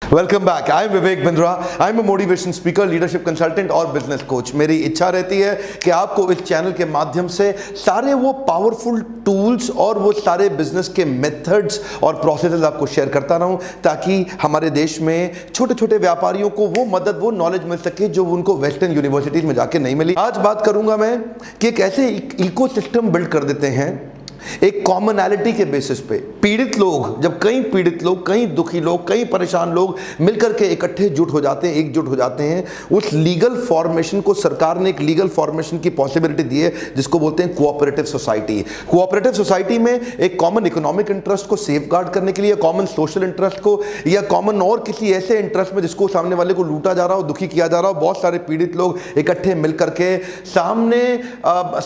Welcome back. I am Vivek Bindra. I am a motivation speaker, leadership consultant और business coach. मेरी इच्छा रहती है कि आपको इस चैनल के माध्यम से सारे वो पावरफुल टूल्स और वो सारे बिजनेस के मेथड्स और प्रोसेसेस आपको शेयर करता रहूं, ताकि हमारे देश में छोटे छोटे व्यापारियों को वो मदद, वो नॉलेज मिल सके जो उनको वेस्टर्न यूनिवर्सिटीज में जाके नहीं मिली। आज बात करूंगा मैं कि एक ऐसे इकोसिस्टम बिल्ड कर देते हैं एक कॉमनैलिटी के बेसिस पे। पीड़ित लोग, जब कई पीड़ित लोग, कई दुखी लोग, कई परेशान लोग मिलकर के इकट्ठे जुट हो जाते हैं, एकजुट हो जाते हैं, उस लीगल फॉर्मेशन को सरकार ने एक लीगल फॉर्मेशन की पॉसिबिलिटी दी है जिसको बोलते हैं कोऑपरेटिव सोसाइटी। कोऑपरेटिव सोसाइटी में एक कॉमन इकोनॉमिक इंटरेस्ट को सेफगार्ड करने के लिए, कॉमन सोशल इंटरेस्ट को, या कॉमन और किसी ऐसे इंटरेस्ट में जिसको सामने वाले को लूटा जा रहा हो, दुखी किया जा रहा हो, बहुत सारे पीड़ित लोग इकट्ठे मिलकर के सामने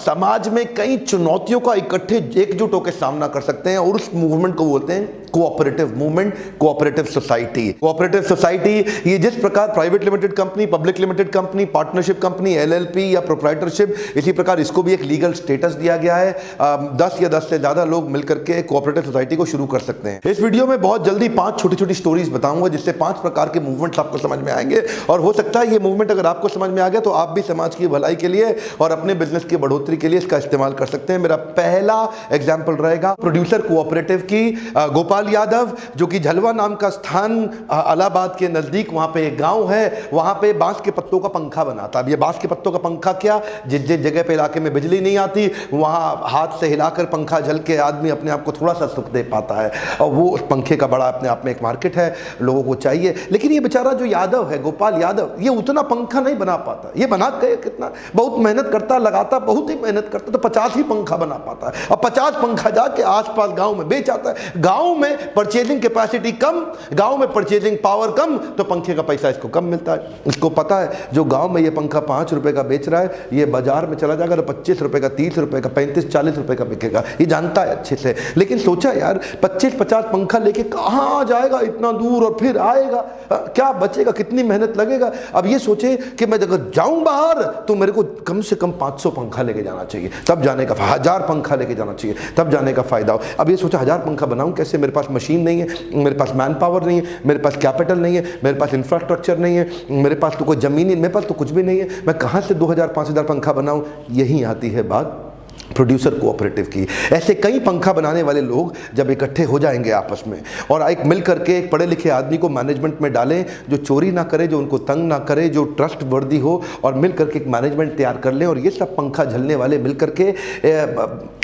समाज में कई चुनौतियों का इकट्ठे एकजुट होकर सामना कर सकते हैं, और उस मूवमेंट को बोलते हैं cooperative movement, cooperative society. Cooperative society ये जिस प्रकार private limited company, public limited company, partnership company, LLP या प्रोप्राइटरशिप, इसी प्रकार इसको भी एक लीगल स्टेटस दिया गया है। 10 या 10 से ज्यादा लोग मिलकर के कोऑपरेटिव सोसाइटी को शुरू कर सकते हैं। इस वीडियो में बहुत जल्दी 5 छोटी छोटी स्टोरीज बताऊंगा जिससे 5 प्रकार के मूवमेंट्स आपको समझ में आएंगे, और हो सकता है ये मूवमेंट अगर आपको समझ में आ गया तो आप भी समाज की भलाई के लिए और अपने बिजनेस की बढ़ोतरी के लिए इसका इस्तेमाल कर सकते हैं। मेरा पहला एग्जाम्पल रहेगा प्रोड्यूसर कोऑपरेटिव की। गोपाल यादव, जो कि झलवा नाम का स्थान इलाहाबाद के नजदीक, वहां पे एक गांव है, वहां पे बांस के पत्तों का पंखा बनाता। अब ये बांस के पत्तों का पंखा क्या, जिस जिस जगह पे इलाके में बिजली नहीं आती वहां हाथ से हिलाकर पंखा झल के आदमी अपने आप को थोड़ा सा सुख दे पाता है, और वो उस पंखे का बड़ा अपने आप में एक मार्केट है, लोगों को चाहिए। लेकिन ये बेचारा जो यादव है, गोपाल यादव, ये उतना पंखा नहीं बना पाता। ये बना के कितना बहुत मेहनत करता, लगाता, बहुत ही मेहनत करता, तो 50 ही पंखा बना पाता है। अब 50 पंखा जाके आसपास गांव में बेच आता है। गांव में परचेजिंग कैपेसिटी कम, गांव में परचेजिंग पावर कम, तो पंखे का पैसा इसको कम मिलता है। इसको पता है जो गांव में ये पंखा 5 रुपए का बेच रहा है, ये बाजार में चला जाएगा तो 25 रुपए का, 30 रुपए का, 35-40 रुपए का बिकेगा। ये जानता है अच्छे से। लेकिन सोचा यार 25-50 पंखा लेके कहां जाएगा इतना दूर, और फिर आएगा क्या बचेगा, कितनी मेहनत लगेगा। अब ये सोचे कि मैं अगर जाऊं बाहर तो मेरे को कम से कम 500 पंखा लेके जाना चाहिए, तब जाने का 1000 पंखा लेके जाना चाहिए, तब जाने का फायदा हो। अब ये सोचा 1000 पंखा बनाऊं कैसे, मेरे पास मशीन नहीं है, मेरे पास मैन पावर नहीं है, मेरे पास कैपिटल नहीं है, मेरे पास इंफ्रास्ट्रक्चर नहीं है, मेरे पास तो कोई जमीन नहीं, मेरे पास तो कुछ भी नहीं है, मैं कहां से 2000-5000 पंखा बनाऊं। यही आती है बात प्रोड्यूसर कोऑपरेटिव की। ऐसे कई पंखा बनाने वाले लोग जब इकट्ठे हो जाएंगे आपस में, और एक मिल करके एक पढ़े लिखे आदमी को मैनेजमेंट में डालें जो चोरी ना करे, जो उनको तंग ना करे, जो ट्रस्ट वर्दी हो, और मिल करके एक मैनेजमेंट तैयार कर लें, और ये सब पंखा झलने वाले मिल करके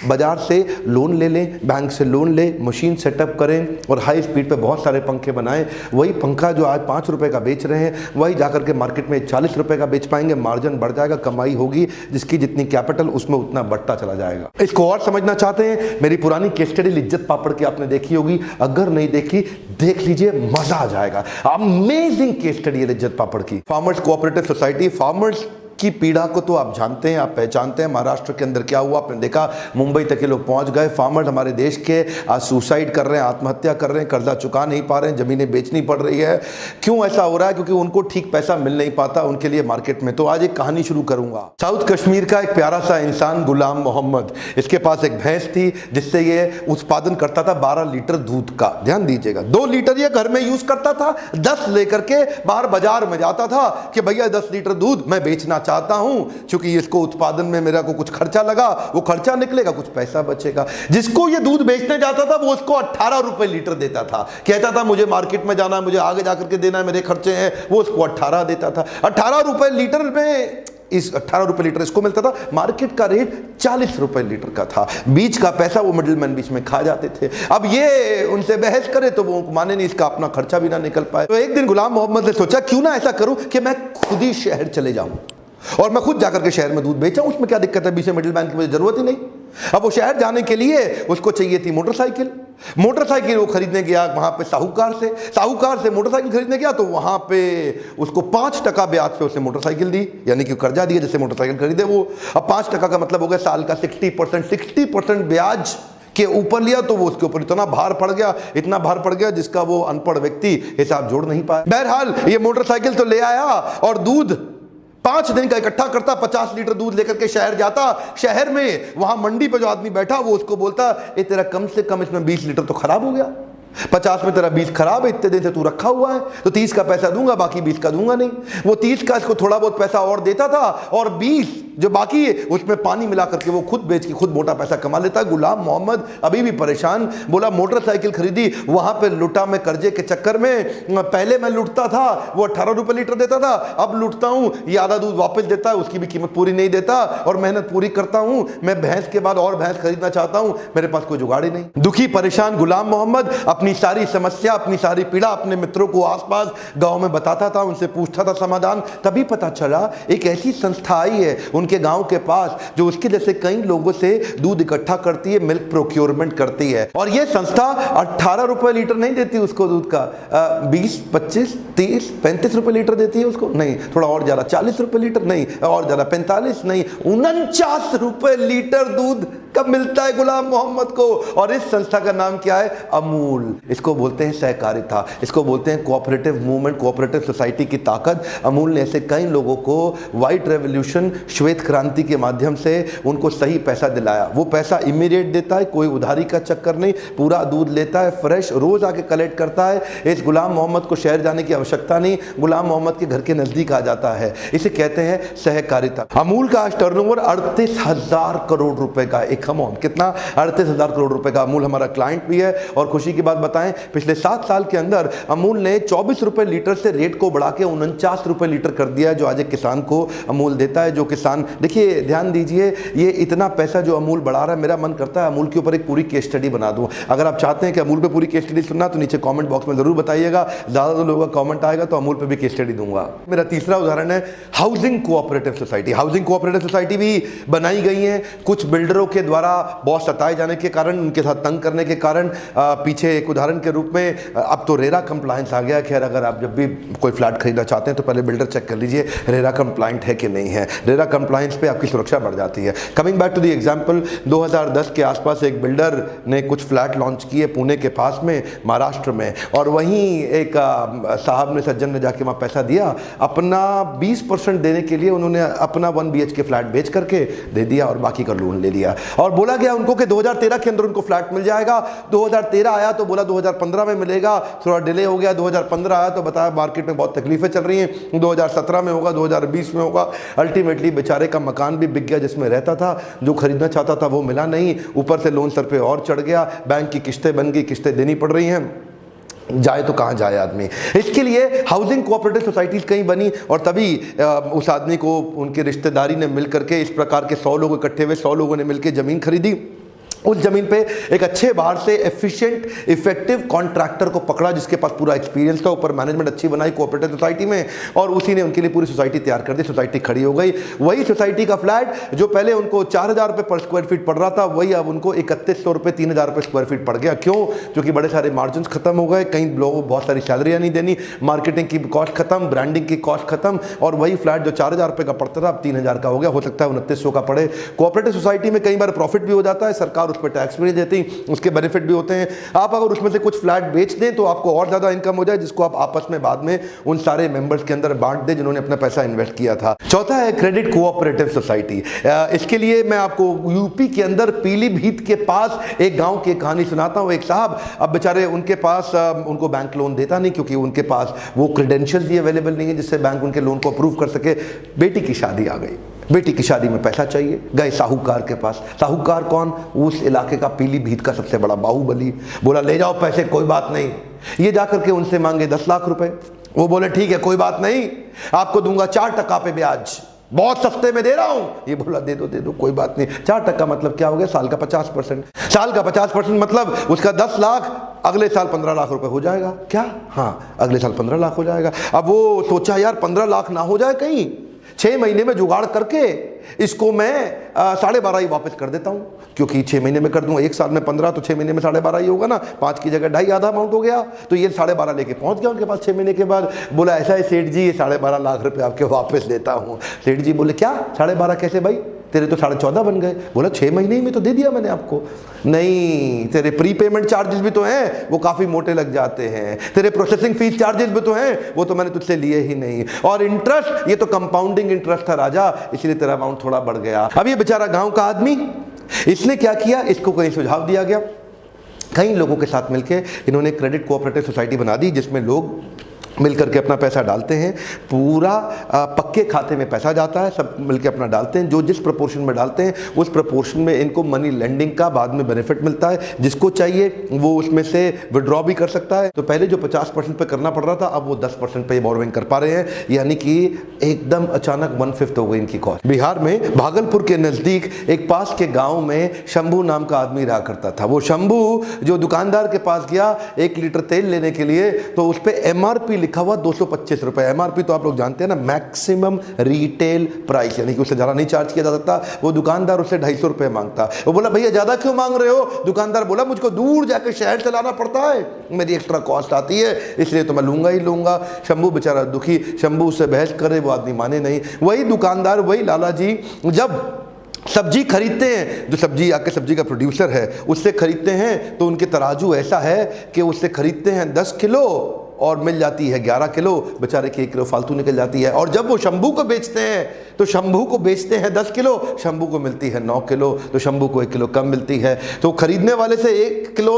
बाजार से लोन ले लें, बैंक से लोन ले, मशीन सेटअप करें और हाई स्पीड पे बहुत सारे पंखे बनाएं। वही पंखा जो आज 5 रुपए का बेच रहे हैं, वही जाकर के मार्केट में 40 रुपए का बेच पाएंगे। मार्जिन बढ़ जाएगा, कमाई होगी, जिसकी जितनी कैपिटल उसमें उतना बढ़ता चला जाएगा। इसको और समझना चाहते हैं, मेरी पुरानी केस स्टडी लिज्जत पापड़ की आपने देखी होगी, अगर नहीं देखी देख लीजिए, मजा आ जाएगा। अमेजिंग केस स्टडी है लिज्जत पापड़ की। Farmers cooperative society. फार्मर्स की पीड़ा को तो आप जानते हैं, आप पहचानते हैं। महाराष्ट्र के अंदर क्या हुआ आपने देखा, मुंबई तक के लोग पहुंच गए। फार्मर्स हमारे देश के आज सुसाइड कर रहे हैं, आत्महत्या कर रहे हैं, कर्जा चुका नहीं पा रहे हैं, जमीनें बेचनी पड़ रही है। क्यों ऐसा हो रहा है? क्योंकि उनको ठीक पैसा मिल नहीं पाता उनके लिए मार्केट में। तो आज एक कहानी शुरू करूंगा। साउथ कश्मीर का एक प्यारा सा इंसान गुलाम मोहम्मद, इसके पास एक भैंस थी जिससे ये उत्पादन करता था 12 लीटर दूध का। ध्यान दीजिएगा, 2 लीटर ये घर में यूज करता था, 10 लेकर के बाहर बाजार में जाता था कि भैया 10 लीटर दूध मैं बेचना चाहता हूं, क्योंकि इसको उत्पादन में मेरा को कुछ खर्चा लगा, वो खर्चा निकलेगा, कुछ पैसा बचेगा। जिसको ये दूध बेचने जाता था वो उसको 18 रुपए लीटर देता था। कहता था मुझे मार्केट में जाना, मुझे आगे जाकर के देना है, मेरे खर्चे हैं, वो उसको 18 देता था। 18 रुपए लीटर में, इस 18 रुपए लीटर इसको मिलता था। मार्केट का रेट 40 रुपए लीटर का था। बीच का पैसा वो मिडिलमैन बीच में खा जाते थे। अब ये उनसे बहस करे तो वो माने नहीं, इसका अपना खर्चा भी ना निकल पाए। तो एक दिन गुलाम मोहम्मद ने सोचा क्यों ना ऐसा करूं कि मैं खुद ही शहर चले जाऊं और मैं खुद जाकर के शहर में दूध बेचा। उसमें क्या दिक्कत है, बीच में मिडिल मैन की मुझे जरूरत ही नहीं। अब वो शहर जाने के लिए उसको चाहिए थी मोटरसाइकिल। मोटरसाइकिल वो खरीदने गया वहां पे साहूकार से मोटरसाइकिल खरीदने गया, तो वहां पे उसको 5% ब्याज पे उसने मोटरसाइकिल दी, यानी कि कर्जा दिया जिससे मोटरसाइकिल खरीदे वो। अब 5% का मतलब हो गया साल का 60% ब्याज के ऊपर लिया, तो वो उसके ऊपर इतना भार पड़ गया जिसका वो अनपढ़ व्यक्ति हिसाब जोड़ नहीं पाया। बहरहाल ये मोटरसाइकिल तो ले आया और दूध 5 दिन का इकट्ठा करता, 50 लीटर दूध लेकर के शहर जाता। शहर में वहां मंडी पे जो आदमी बैठा वो उसको बोलता, ये तेरा कम से कम इसमें 20 लीटर तो खराब हो गया। 50 में तेरा 20 खराब है, इतने दिन से तू रखा हुआ है, तो 30 का पैसा दूंगा, बाकी 20 का दूंगा नहीं। वो 30 का इसको थोड़ा बहुत पैसा और देता था, और 20 जो बाकी है उसमें पानी मिला करके वो खुद बेच के खुद मोटा पैसा कमा लेता है। गुलाम मोहम्मद अभी भी परेशान, बोला मोटरसाइकिल खरीदी, वहां पे लुटा मैं कर्जे के चक्कर में। पहले मैं लुटता था, वो 18 रुपए लीटर देता था, अब लुटता हूं, ये आधा दूध वापस देता है, उसकी भी कीमत पूरी नहीं देता, और मेहनत पूरी करता हूं। मैं भैंस के बाद और भैंस खरीदना चाहता हूं, मेरे पास कोई जुगाड़ ही नहीं। दुखी परेशान गुलाम मोहम्मद अपनी सारी समस्या, अपनी सारी पीड़ा अपने मित्रों को आसपास गांव में बताता था, उनसे पूछता था समाधान। तभी पता चला एक ऐसी संस्था आई है उनके गांव के पास जो उसके जैसे कई लोगों से दूध इकट्ठा करती है, मिल्क प्रोक्योरमेंट करती है। और यह संस्था 18 रुपए लीटर नहीं देती उसको दूध का, 20, 25, 30, 35 रुपए लीटर देती है उसको, नहीं थोड़ा और ज्यादा, 40 रुपए लीटर नहीं, और ज्यादा 45 नहीं, 49 रुपए लीटर दूध कब मिलता है गुलाम मोहम्मद को। और इस संस्था का नाम क्या है? अमूल। इसको बोलते हैं सहकारिता, इसको बोलते हैं कोऑपरेटिव मूवमेंट, कोऑपरेटिव सोसाइटी की ताकत। अमूल ने ऐसे कई लोगों को व्हाइट रेवोल्यूशन, श्वेत क्रांति के माध्यम से उनको सही पैसा दिलाया। वो पैसा इमीडिएट देता है, कोई उधारी का चक्कर नहीं, पूरा दूध लेता है फ्रेश, रोज आके कलेक्ट करता है। इस गुलाम मोहम्मद को शहर जाने की आवश्यकता नहीं, गुलाम मोहम्मद के घर के नजदीक आ जाता है। इसे कहते हैं सहकारिता। अमूल का आज टर्नओवर 38,000 करोड़ रुपए का, एक अमाउंट कितना, 38,000 करोड़ रुपए का। अमूल हमारा क्लाइंट भी है। और खुशी की बात बताएं, पिछले 7 साल के अंदर अमूल ने 24 रुपए लीटर से रेट को बढ़ा के 49 रुपए लीटर कर दिया है, जो आज एक किसान को अमूल देता है। जो किसान, देखिए ध्यान दीजिए, ये इतना पैसा जो अमूल बढ़ा रहा है, मेरा मन करता है अमूल के ऊपर एक पूरी केस स्टडी बना दूं। अगर आप चाहते हैं कि अमूल पे पूरी केस स्टडी सुनना तो नीचे कमेंट बॉक्स में जरूर बताइएगा, ज्यादा लोगों का कमेंट आएगा तो अमूल पे भी केस स्टडी दूंगा। मेरा तीसरा उदाहरण है housing cooperative society. Housing cooperative society भी बनाई गई है कुछ बिल्डरों के द्वारा, बहुत सताए जाने के कारण, उनके साथ तंग करने के कारण। पीछे एक उदाहरण के रूप में अब तो रेरा कंप्लायंस आ गया। खैर, अगर आप जब भी कोई फ्लैट खरीदना चाहते हैं तो पहले बिल्डर चेक कर लीजिए रेरा कंप्लायंट है कि नहीं है। रेरा कंप्लायंस पे आपकी सुरक्षा बढ़ जाती है। Coming back to the example, 2010 के आसपास एक बिल्डर ने कुछ फ्लैट लॉन्च किए पुणे के पास में, महाराष्ट्र में, और वहीं एक साहब ने, सज्जन ने जाके वहाँ पैसा दिया। अपना 20% देने के लिए उन्होंने अपना 1 BHK फ्लैट बेच करके दे दिया और बाकी का लोन ले लिया। और बोला गया उनको कि 2013 के अंदर उनको फ्लैट मिल जाएगा। 2013 आया तो बोला 2015 में मिलेगा, थोड़ा डिले हो गया। 2015 आया तो बताया मार्केट में बहुत तकलीफें चल रही हैं, 2017 में होगा, 2020 में होगा। अल्टीमेटली बेचारे का मकान भी बिक गया जिसमें रहता था, जो खरीदना चाहता था वो मिला नहीं, ऊपर से लोन सर पे और चढ़ गया, बैंक की किस्तें बन गई, किस्तें देनी पड़ रही हैं, जाए तो कहाँ जाए आदमी। इसके लिए हाउसिंग कोऑपरेटिव सोसाइटीज कहीं बनी, और तभी उस आदमी को उनके रिश्तेदारी ने मिल करके, इस प्रकार के 100 लोग इकट्ठे हुए, 100 लोगों ने मिलकर ज़मीन खरीदी। उस जमीन पे एक अच्छे बाहर से एफिशिएंट, इफेक्टिव कॉन्ट्रैक्टर को पकड़ा जिसके पास पूरा एक्सपीरियंस था, ऊपर मैनेजमेंट अच्छी बनाई कोऑपरेटिव सोसाइटी में, और उसी ने उनके लिए पूरी सोसाइटी तैयार कर दी। सोसाइटी खड़ी हो गई। वही सोसाइटी का फ्लैट जो पहले उनको 4,000 रुपये पर स्क्वायर फीट पड़ रहा था, वही अब उनको 3100 रुपये, 3,000 रुपये स्क्वायर फीट पड़ गया। क्यों? क्योंकि बड़े सारे मार्जिन खत्म हो गए, कई लोगों को बहुत सारी सैलरियाँ नहीं देनी, मार्केटिंग की कॉस्ट खत्म, ब्रांडिंग की कॉस्ट खत्म, और वही फ्लैट जो 4,000 रुपये का पड़ता था अब 3,000 का हो गया। हो सकता है 2900 का पड़े। कोऑपरेटिव सोसाइटी में कई बार प्रॉफिट भी हो जाता है, सरकार उस पर टैक्स भी नहीं देती, उसके बेनिफिट भी होते हैं। आप अगर उसमें से कुछ फ्लैट बेच दें तो आपको और ज्यादा इनकम हो जाए, जिसको आप आपस में बाद में उन सारे मेंबर्स के अंदर बांट दें जिन्होंने अपना पैसा इन्वेस्ट किया था। चौथा है क्रेडिट कोऑपरेटिव सोसाइटी। इसके लिए मैं आपको यूपी के अंदर पीलीभीत के पास एक गांव की कहानी सुनाता हूं। एक साहब, अब बेचारे उनके पास उनको बैंक लोन देता नहीं, क्योंकि उनके पास वो क्रेडेंशियल्स ही अवेलेबल नहीं है जिससे बैंक उनके लोन को अप्रूव कर सके। बेटी की शादी आ गई, बेटी की शादी में पैसा चाहिए, गए साहूकार के पास। साहूकार कौन? उस इलाके का पीलीभीत का सबसे बड़ा बाहुबली। बोला ले जाओ पैसे, कोई बात नहीं। ये जाकर के उनसे मांगे 10 लाख रुपए। वो बोले ठीक है, कोई बात नहीं, आपको दूंगा 4% पे ब्याज, बहुत सस्ते में दे रहा हूं। ये बोला दे दो, कोई बात नहीं। 4% मतलब क्या हो गया? साल का 50%। साल का 50% मतलब उसका 10 लाख, अगले साल 15 लाख रुपए हो जाएगा। क्या? हाँ, अगले साल 15 लाख हो जाएगा। अब वो सोचा यार 15 लाख ना हो जाए कहीं, 6 महीने में जुगाड़ करके इसको मैं 12.5 ही वापस कर देता हूं, क्योंकि 6 महीने में कर दूंगा, 1 साल में 15 तो 6 महीने में 12.5 ही होगा ना, 5 की जगह 2.5 आधा अमाउंट हो गया। तो ये 12.5 लेके पहुंच गया उनके पास 6 महीने के बाद। बोला ऐसा है सेठ जी, ये 12.5 लाख रुपए आपके वापस देता हूं। सेठ जी बोले क्या 12.5 कैसे भाई, तेरे तो 14.5 बन गए। बोला 6 महीने में तो दे दिया मैंने आपको। नहीं, तेरे प्री पेमेंट चार्जेस भी तो हैं, वो काफी मोटे लग जाते हैं। तेरे प्रोसेसिंग फीस चार्जेस भी तो हैं, वो तो मैंने तुझसे लिए ही नहीं। और इंटरेस्ट, ये तो कंपाउंडिंग इंटरेस्ट था राजा, इसलिए तेरा अमाउंट थोड़ा बढ़ गया। अब ये बेचारा गांव का आदमी, इसने क्या किया, इसको कहीं सुझाव दिया गया। कई लोगों के साथ मिलकर इन्होंने क्रेडिट कोऑपरेटिव सोसाइटी बना दी, जिसमें लोग मिलकर के अपना पैसा डालते हैं। पूरा पक्के खाते में पैसा जाता है, सब मिलकर अपना डालते हैं। जो जिस प्रपोर्शन में डालते हैं उस प्रपोर्शन में इनको मनी लेंडिंग का बाद में बेनिफिट मिलता है। जिसको चाहिए वो उसमें से विड्रॉ भी कर सकता है। तो पहले जो 50% पे करना पड़ रहा था, अब वो 10% पे बोरोइंग कर पा रहे हैं, यानी कि एकदम अचानक 1/5 हो गई इनकी कॉस्ट। बिहार में भागलपुर के नज़दीक एक पास के गाँव में शंभू नाम का आदमी रहा करता था। वो शंभू जो दुकानदार के पास गया 1 लीटर तेल लेने के लिए, तो उस पर MRP लिखा हुआ 225 रुपए। MRP तो आप लोग जानते हैं ना, मैक्सिमम रिटेल प्राइस, यानी कि उससे ज़्यादा नहीं चार्ज किया जा सकता। वो दुकानदार उससे 250 रुपए मांगता। वो बोला भैया ज़्यादा क्यों मांग रहे हो? दुकानदार बोला मुझको दूर जाकर शहर से लाना पड़ता है, मेरी एक्स्ट्रा कॉस्ट आती है, इसलिए तो मैं लूंगा ही लूंगा। शंभू बेचारा दुखी, शंभू उससे बहस करे, वो आदमी माने नहीं। वही दुकानदार, वही लाला जी जब सब्जी खरीदते हैं, जो सब्जी का प्रोड्यूसर है उससे खरीदते हैं, तो उनके तराजू ऐसा है कि उससे खरीदते हैं 10 किलो और मिल जाती है 11 किलो, बेचारे की 1 किलो फालतू निकल जाती है। और जब वो शंभू को बेचते हैं तो शंभू को बेचते हैं 10 किलो, शंभू को मिलती है 9 किलो, तो शंभू को 1 किलो कम मिलती है। तो खरीदने वाले से 1 किलो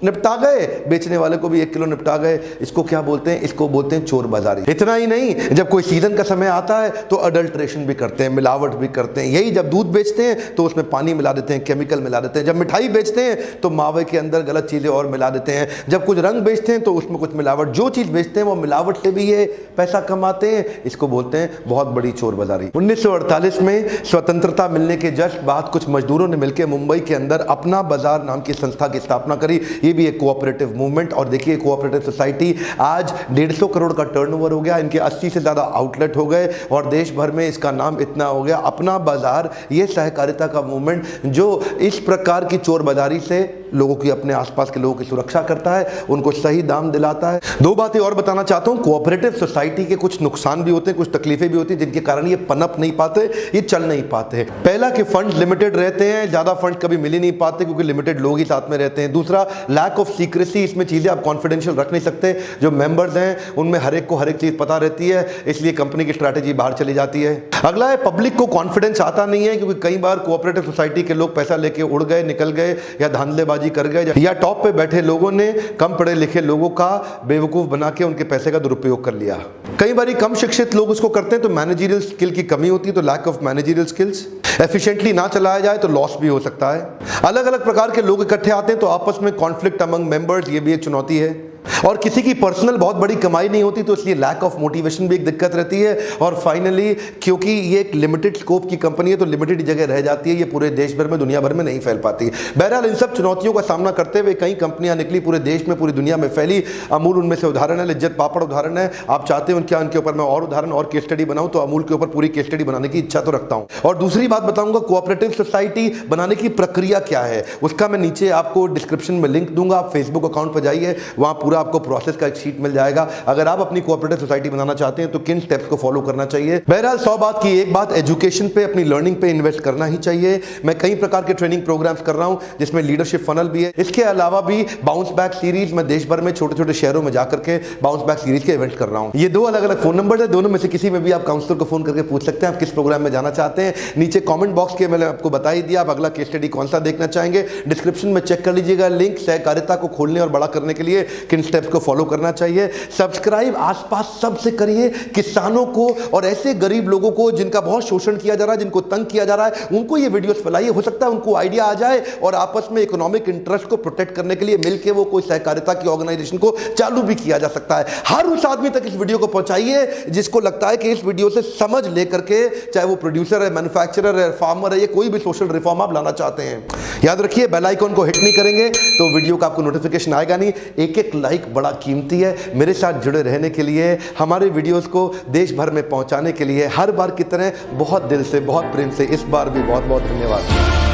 निपटा गए, बेचने वाले को भी 1 किलो निपटा गए। इसको क्या बोलते हैं? इसको बोलते हैं चोर बाजारी। इतना ही नहीं, जब कोई सीजन का समय आता है तो अडल्ट्रेशन भी करते हैं, मिलावट भी करते हैं। यही जब दूध बेचते हैं तो उसमें पानी मिला देते हैं, केमिकल मिला देते हैं। जब मिठाई बेचते हैं तो मावे के अंदर गलत चीज़ें और मिला देते हैं। जब कुछ रंग बेचते हैं तो उसमें कुछ मिलावट। जो चीज़ बेचते हैं वो मिलावट से भी ये पैसा कमाते हैं। इसको बोलते हैं बहुत बड़ी चोर बाजारी। 1948 में स्वतंत्रता मिलने के जस्ट बाद कुछ मजदूरों ने मिलकर मुंबई के अंदर अपना बाजार नाम की संस्था की स्थापना करी। ये भी एक कोऑपरेटिव मूवमेंट। और देखिए कोऑपरेटिव सोसाइटी आज 150 करोड़ का टर्नओवर हो गया, इनके 80 से ज़्यादा आउटलेट हो गए और देश भर में इसका नाम इतना हो गया। अपना बाजार, ये सहकारिता का मूवमेंट जो इस प्रकार की चोर बाजारी से लोगों की, अपने आसपास के लोगों की सुरक्षा करता है, उनको सही दाम दिलाता है। 2 बातें और बताना चाहता हूं। कोऑपरेटिव सोसाइटी के कुछ नुकसान भी होते हैं, कुछ तकलीफें भी होती हैं, जिनके कारण ये पनप नहीं पाते, ये चल नहीं पाते। पहला कि फंड लिमिटेड रहते हैं, ज़्यादा फंड कभी मिल ही नहीं पाते क्योंकि लिमिटेड लोग ही साथ में रहते हैं। दूसरा, लैक ऑफ सीक्रेसी, इसमें चीज़ें आप कॉन्फिडेंशियल रख नहीं सकते। जो मेंबर्स हैं उनमें हर एक को हर एक चीज़ पता रहती है, इसलिए कंपनी की स्ट्रैटेजी बाहर चली जाती है। अगला है, पब्लिक को कॉन्फिडेंस आता नहीं है, क्योंकि कई बार कोऑपरेटिव सोसाइटी के लोग पैसा लेके उड़ गए, निकल गए, या धांधलेबाजी कर गए, या टॉप पे बैठे लोगों ने कम पढ़े लिखे लोगों का बेवकूफ बना के उनके पैसे का दुरुपयोग कर लिया। कई बार कम शिक्षित लोग उसको करते हैं तो मैनेजरियल स्किल की कमी होती है, तो lack of managerial skills. Efficiently ना चलाया जाए तो लॉस भी हो सकता है। अलग अलग प्रकार के लोग इकट्ठे आते हैं तो आपस में कॉन्फ्लिक्ट अमंग मेंबर्स, ये भी एक चुनौती है। और किसी की पर्सनल बहुत बड़ी कमाई नहीं होती, तो इसलिए लैक ऑफ मोटिवेशन भी एक दिक्कत रहती है। और फाइनली, क्योंकि ये एक लिमिटेड स्कोप की कंपनी है तो लिमिटेड जगह रह जाती है, ये पूरे देश भर में, दुनिया भर में नहीं फैल पाती। बहरहाल, इन सब चुनौतियों का सामना करते हुए कई कंपनियां निकली, पूरे देश में, पूरी दुनिया में फैली। अमूल उनमें से उदाहरण है, लिज्जत पापड़ उदाहरण है। आप चाहते हैं क्या उनके ऊपर मैं और उदाहरण और केस स्टडी बनाऊं, तो अमूल के ऊपर पूरी केस स्टडी बनाने की इच्छा तो रखता हूं। और दूसरी बात बताऊंगा, कोऑपरेटिव सोसाइटी बनाने की प्रक्रिया क्या है, उसका मैं नीचे आपको डिस्क्रिप्शन में लिंक दूंगा। आप फेसबुक अकाउंट पर जाइए, वहां पूरा आपको प्रोसेस का शीट मिल जाएगा। अगर आप अपनी कोऑपरेटिव सोसाइटी बनाना चाहते हैं तो किन स्टेप्स को फॉलो करना चाहिए। बहरहाल, 100 बात की एक बात, एजुकेशन पे, अपनी लर्निंग पे इन्वेस्ट करना ही चाहिए। मैं कई प्रकार के ट्रेनिंग प्रोग्राम्स कर रहा हूं, जिसमें लीडरशिप फनल भी है। इसके अलावा भी बाउंस बैक सीरीज, मैं देश भर में छोटे छोटे शहरों में जाकर के बाउंस बैक सीरीज के इवेंट कर रहा हूं। ये 2 अलग अलग फोन नंबर है, दोनों में से किसी में भी आप काउंसलर को फोन करके पूछ सकते हैं आप किस प्रोग्राम में जाना चाहते हैं। नीचे कॉमेंट बॉक्स के मैंने आपको बता ही दिया, आप अगला केस स्टडी कौन सा देखना चाहेंगे, डिस्क्रिप्शन में चेक कर लीजिएगा लिंक। सहकारिता को खोलने और बड़ा करने के लिए किन स्टेप्स को फॉलो करना चाहिए। सब्सक्राइब आसपास सबसे करिए, किसानों को और ऐसे गरीब लोगों को जिनका बहुत शोषण किया जा रहा है, जिनको तंग किया जा रहा है, उनको ये वीडियोस फैलाइए। हो सकता है उनको आइडिया आ जाए और आपस में इकोनॉमिक इंटरेस्ट को प्रोटेक्ट करने के लिए मिलकर वो कोई सहकारिता की ऑर्गेनाइजेशन को चालू भी किया जा सकता है। हर उस आदमी तक इस वीडियो को पहुंचाइए जिसको लगता है कि इस वीडियो से समझ लेकर के, चाहे वो प्रोड्यूसर है, मैन्युफैक्चरर है, फार्मर है, ये कोई भी सोशल रिफॉर्म आप लाना चाहते हैं। याद रखिए, बेल आइकन को हिट नहीं करेंगे तो वीडियो का आपको नोटिफिकेशन आएगा नहीं। एक एक लाइक बड़ा कीमती है। मेरे साथ जुड़े रहने के लिए, हमारे वीडियोस को देश भर में पहुंचाने के लिए हर बार की तरह बहुत दिल से, बहुत प्रेम से इस बार भी बहुत बहुत धन्यवाद।